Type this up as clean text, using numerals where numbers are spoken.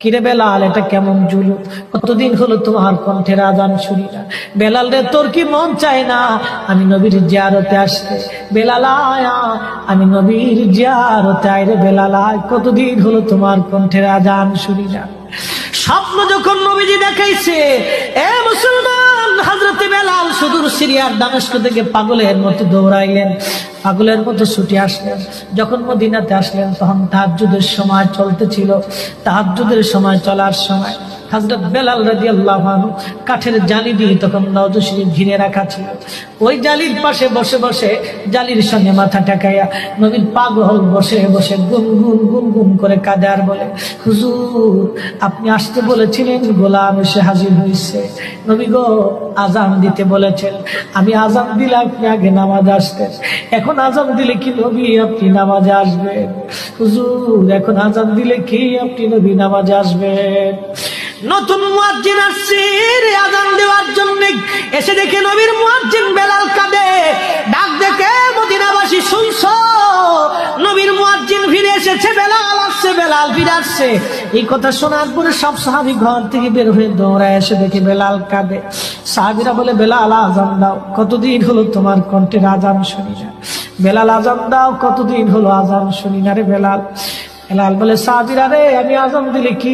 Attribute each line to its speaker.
Speaker 1: কিরে বেলাল, এটা কেমন জুলুম? কতদিন হলো তোমার কণ্ঠের আজান শুনি না। বেলাল রে, তোর কি মন চায় না আমি নবীর জিয়ারতে আসতে? বেলাল আয়া, আমি নবীর জিয়ারতে আয় রে বেলাল আয়, কতদিন হলো তোমার কণ্ঠের আজান শুনি না। স্বপ্ন যখন নবীজি দেখাইছে, এ মুসলমান, হযরতে বেলাল সুদূর সিরিয়ার দামেস্ক থেকে পাগলের মতো দৌড়াইলেন, পাগলের মতো ছুটে আসলেন। যখন মদিনাতে আসলেন তখন তাহাজ্জুদের সময় চলতেছিল। তাহাজ্জুদের সময় চলার সময় হযরত বেলাল রাদিয়াল্লাহু আনহু কাঠের জালি দিয়ে তখন রওজা শরীফ ঘিরে রাখা ছিল। ওই জালির পাশে বসে বসে জালির সঙ্গে মাথা ঠেকাইয়া নবীর পাগল বসে বসে গুনগুন গুনগুন করে কাঁদে আর বলে, হুজুর আপনি আসতে বলেছিলেন, গোলাম এসে হাজির হয়েছে। নবী গো, আজান দিতে বলেছেন, আমি আজান দিলে আপনি আগে নামাজে আসতেন, এখন আজান দিলে কি নবী আপনি নামাজে আসবেন? হুজুর এখন আজান দিলে কি আপনি নবী নামাজে আসবেন? নতুন মুয়াজ্জিন আসছে আজান দেওয়ার জন্য, এসে দেখে নবীর মুয়াজ্জিন বেলাল কাঁদে। ডাক দেখে মদিনাবাসী, শুনছো নবীর মুয়াজ্জিন ফিরে এসেছে, বেলাল আসছে, বেলাল ফিরে আসছে। এই কথা শোনার পরে সব সাহাবী ঘর থেকে বের হয়ে দৌড়ায় এসে দেখে বেলাল কাঁদে। সাহাবীরা বলে, বেলাল আজান দাও, কতদিন হলো তোমার কণ্ঠের আজান শুনি না। বেলাল আজান দাও, কতদিন হলো আজান শুনি না রে বেলাল। বেলাল বলে, সাহাবীরা রে, আমি আজান দিলে কি